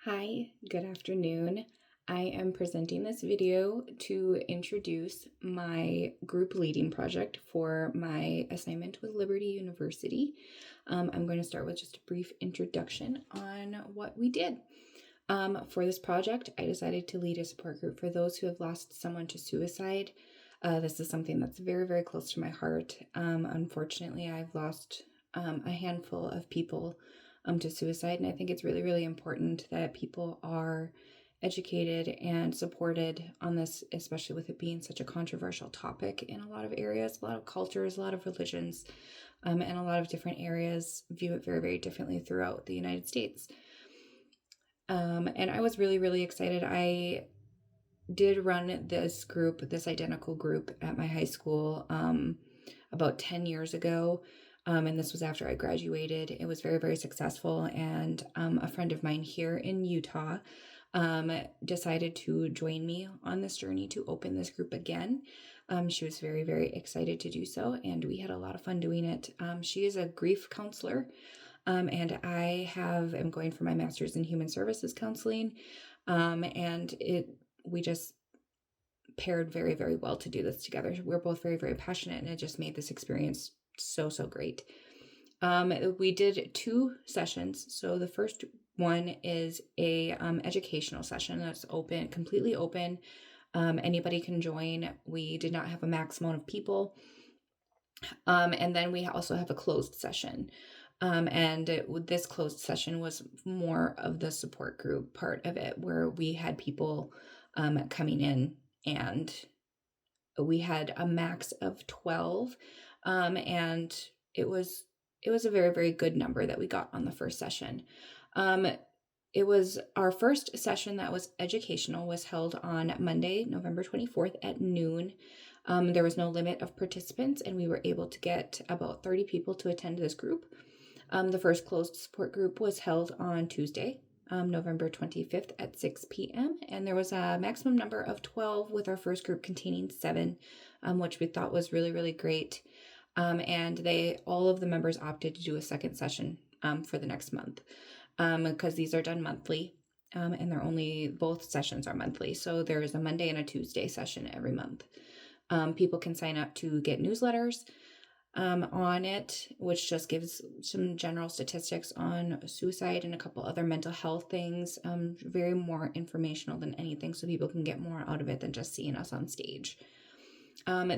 Hi, good afternoon. I am presenting this video to introduce my group leading project for my assignment with Liberty University. I'm going to start with just a brief introduction on what we did. For this project, I decided to lead a support group for those who have lost someone to suicide. This is something that's very, very close to my heart. Unfortunately, I've lost a handful of people to suicide, and I think it's really, really important that people are educated and supported on this, especially with it being such a controversial topic in a lot of areas, a lot of cultures, a lot of religions, and a lot of different areas view it very, very differently throughout the United States. And I was really, really excited. I did run this group, this identical group at my high school about 10 years ago. And this was after I graduated. It was very, very successful. And a friend of mine here in Utah decided to join me on this journey to open this group again. She was very, very excited to do so. And we had a lot of fun doing it. She is a grief counselor. And I am going for my master's in human services counseling. And we just paired very, very well to do this together. We're both very, very passionate, and it just made this experience so, so great. We did 2 sessions. So the first one is a educational session that's open, completely open. Anybody can join. We did not have a max amount of people. And then we also have a closed session. This closed session was more of the support group part of it, where we had people coming in, and we had a max of 12. And it was a very, very good number that we got on the first session. It was our first session that was educational, was held on Monday, November 24th at noon. There was no limit of participants, and we were able to get about 30 people to attend this group. The first closed support group was held on Tuesday, November 25th at 6 p.m. And there was a maximum number of 12, with our first group containing 7, which we thought was really, really great. And all of the members opted to do a second session for the next month, because these are done monthly, and both sessions are monthly. So there is a Monday and a Tuesday session every month. People can sign up to get newsletters on it, which just gives some general statistics on suicide and a couple other mental health things. Very more informational than anything, so people can get more out of it than just seeing us on stage.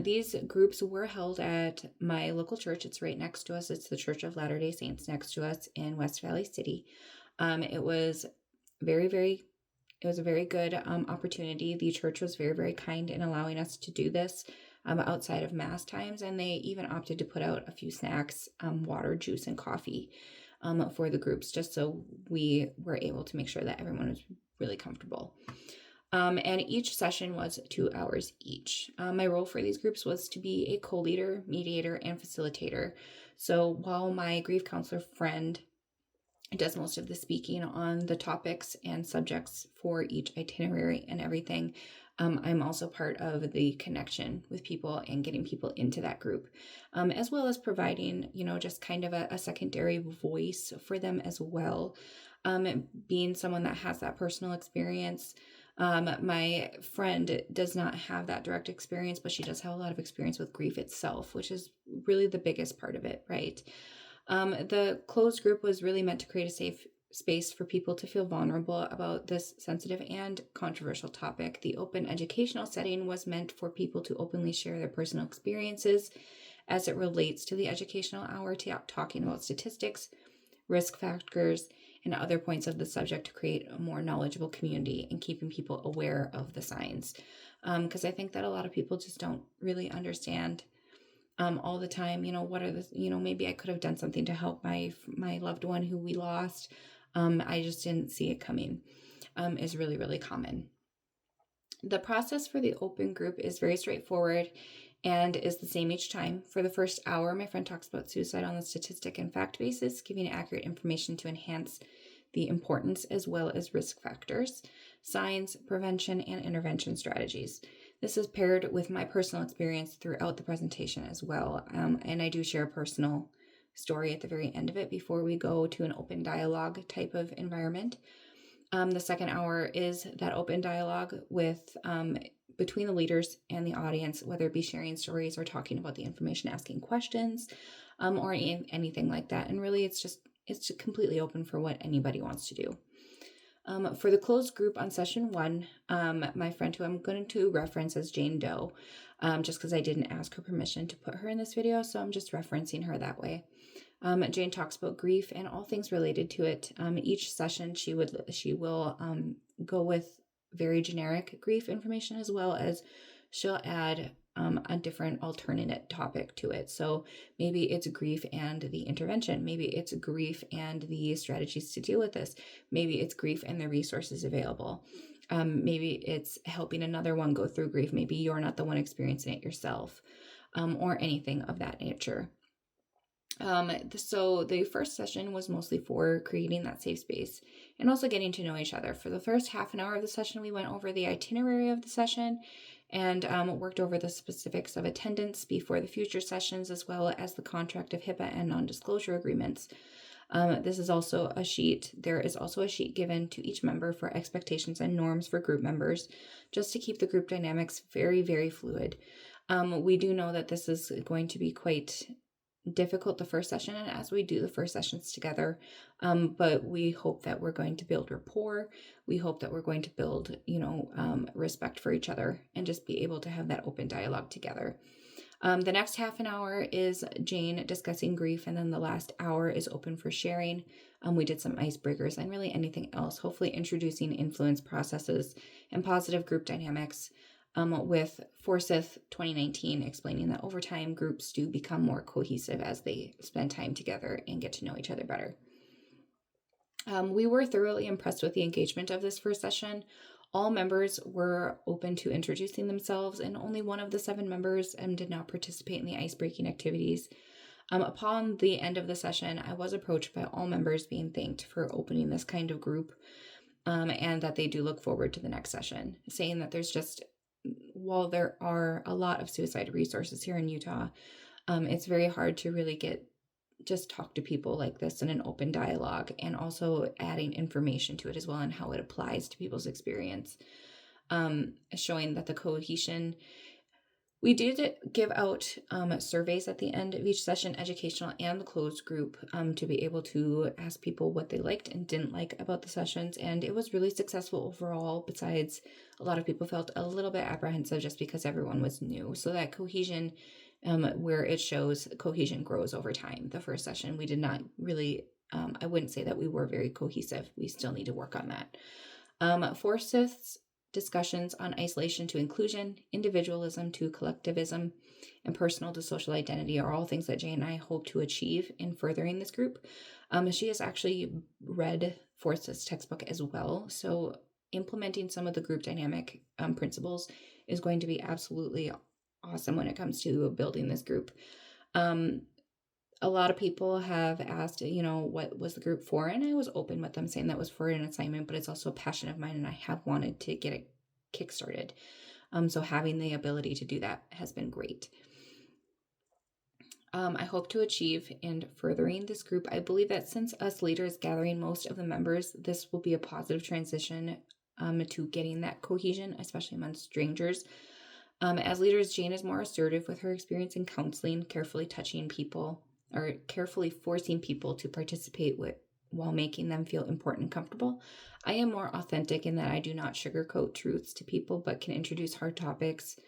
These groups were held at my local church. It's right next to us. It's the Church of Latter-day Saints next to us in West Valley City. It was a very good opportunity. The church was very, very kind in allowing us to do this outside of mass times, and they even opted to put out a few snacks, water, juice, and coffee for the groups, just so we were able to make sure that everyone was really comfortable. And each session was 2 hours each. My role for these groups was to be a co-leader, mediator, and facilitator. So while my grief counselor friend does most of the speaking on the topics and subjects for each itinerary and everything, I'm also part of the connection with people and getting people into that group, as well as providing, just kind of a secondary voice for them as well. Being someone that has that personal experience, my friend does not have that direct experience, but she does have a lot of experience with grief itself, which is really the biggest part of it, right? The closed group was really meant to create a safe space for people to feel vulnerable about this sensitive and controversial topic. The open educational setting was meant for people to openly share their personal experiences as it relates to the educational hour, talking about statistics, risk factors, and other points of the subject to create a more knowledgeable community and keeping people aware of the signs. Because I think that a lot of people just don't really understand all the time, maybe I could have done something to help my loved one who we lost. I just didn't see it coming, is really, really common. The process for the open group is very straightforward and is the same each time. For the first hour, my friend talks about suicide on the statistic and fact basis, giving accurate information to enhance the importance as well as risk factors, signs, prevention, and intervention strategies. This is paired with my personal experience throughout the presentation as well, and I do share a personal story at the very end of it before we go to an open dialogue type of environment. The second hour is that open dialogue with between the leaders and the audience, whether it be sharing stories or talking about the information, asking questions, or anything like that. And really, it's just completely open for what anybody wants to do. For the closed group on session 1, my friend who I'm going to reference as Jane Doe, just because I didn't ask her permission to put her in this video, so I'm just referencing her that way. Jane talks about grief and all things related to it. Each session she will go with very generic grief information, as well as she'll add a different alternate topic to it. So maybe it's grief and the intervention. Maybe it's grief and the strategies to deal with this. Maybe it's grief and the resources available. Maybe it's helping another one go through grief. Maybe you're not the one experiencing it yourself, or anything of that nature. So the first session was mostly for creating that safe space and also getting to know each other. For the first half an hour of the session, we went over the itinerary of the session and worked over the specifics of attendance before the future sessions, as well as the contract of HIPAA and non-disclosure agreements. This is also a sheet. There is also a sheet given to each member for expectations and norms for group members, just to keep the group dynamics very, very fluid. We do know that this is going to be quite difficult the first session, and as we do the first sessions together, but we hope that we're going to build rapport. We hope that we're going to build respect for each other and just be able to have that open dialogue together. The next half an hour is Jane discussing grief, and then the last hour is open for sharing. We did some icebreakers and really anything else, hopefully introducing influence processes and positive group dynamics, with Forsyth 2019 explaining that over time groups do become more cohesive as they spend time together and get to know each other better. We were thoroughly impressed with the engagement of this first session. All members were open to introducing themselves, and only one of the 7 members did not participate in the ice-breaking activities. Upon the end of the session, I was approached by all members being thanked for opening this kind of group, and that they do look forward to the next session, saying that while there are a lot of suicide resources here in Utah, it's very hard to really talk to people like this in an open dialogue, and also adding information to it as well and how it applies to people's experience, showing that the cohesion. We did give out surveys at the end of each session, educational and the closed group, to be able to ask people what they liked and didn't like about the sessions. And it was really successful overall. Besides, a lot of people felt a little bit apprehensive just because everyone was new. So that cohesion, where it shows cohesion grows over time. The first session, we did not really, I wouldn't say that we were very cohesive. We still need to work on that. Forsyth's discussions on isolation to inclusion, individualism to collectivism, and personal to social identity are all things that Jane and I hope to achieve in furthering this group. She has actually read Forsyth's textbook as well, so implementing some of the group dynamic principles is going to be absolutely awesome when it comes to building this group. A lot of people have asked, what was the group for? And I was open with them saying that was for an assignment, but it's also a passion of mine and I have wanted to get it kickstarted. So having the ability to do that has been great. I hope to achieve in furthering this group. I believe that since us leaders gathering most of the members, this will be a positive transition to getting that cohesion, especially amongst strangers. As leaders, Jane is more assertive with her experience in counseling, carefully forcing people to participate while making them feel important and comfortable. I am more authentic in that I do not sugarcoat truths to people, but can introduce hard topics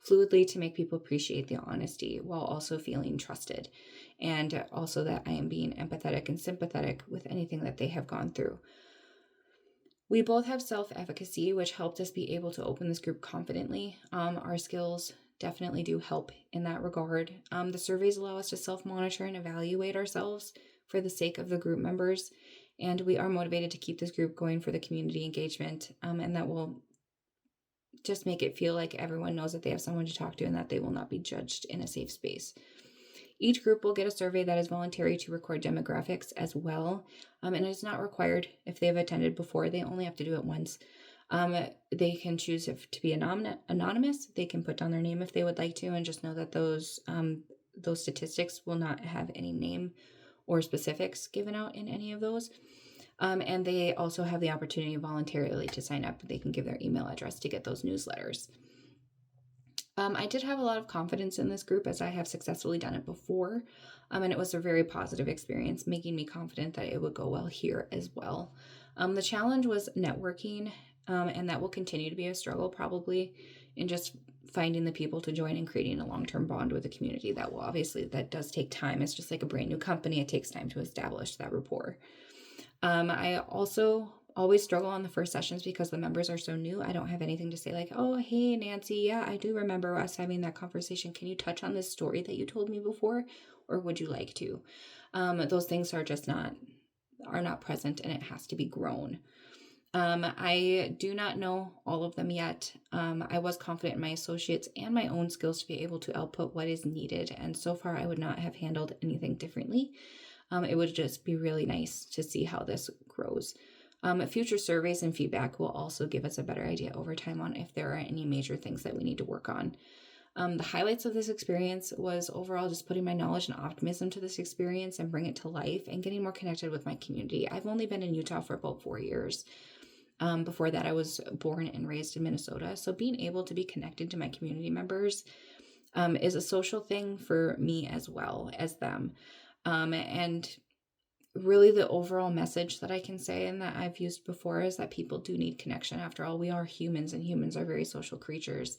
fluidly to make people appreciate the honesty while also feeling trusted. And also that I am being empathetic and sympathetic with anything that they have gone through. We both have self-efficacy, which helped us be able to open this group confidently. Our skills definitely do help in that regard. The surveys allow us to self-monitor and evaluate ourselves for the sake of the group members, and we are motivated to keep this group going for the community engagement, and that will just make it feel like everyone knows that they have someone to talk to and that they will not be judged in a safe space. Each group will get a survey that is voluntary to record demographics as well, and it's not required if they have attended before. They only have to do it once. They can choose to be anonymous. They can put down their name if they would like to, and just know that those statistics will not have any name or specifics given out in any of those. And they also have the opportunity voluntarily to sign up. They can give their email address to get those newsletters. I did have a lot of confidence in this group as I have successfully done it before. And it was a very positive experience, making me confident that it would go well here as well. The challenge was networking, and that will continue to be a struggle probably in just finding the people to join and creating a long-term bond with the community. That does take time. It's just like a brand new company. It takes time to establish that rapport. I also always struggle on the first sessions because the members are so new. I don't have anything to say like, oh, hey, Nancy, yeah, I do remember us having that conversation. Can you touch on this story that you told me before? Or would you like to? Those things are just not present, and it has to be grown. I do not know all of them yet. I was confident in my associates and my own skills to be able to output what is needed. And so far, I would not have handled anything differently. It would just be really nice to see how this grows. Future surveys and feedback will also give us a better idea over time on if there are any major things that we need to work on. The highlights of this experience was overall just putting my knowledge and optimism to this experience and bring it to life and getting more connected with my community. I've only been in Utah for about 4 years. Before that, I was born and raised in Minnesota. So being able to be connected to my community members is a social thing for me as well as them. And really the overall message that I can say and that I've used before is that people do need connection. After all, we are humans, and humans are very social creatures.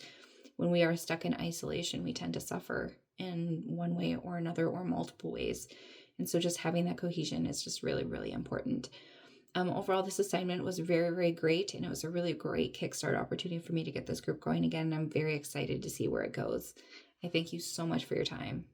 When we are stuck in isolation, we tend to suffer in one way or another or multiple ways. And so just having that cohesion is just really, really important. Overall, this assignment was very, very great, and it was a really great Kickstart opportunity for me to get this group going again. And I'm very excited to see where it goes. I thank you so much for your time.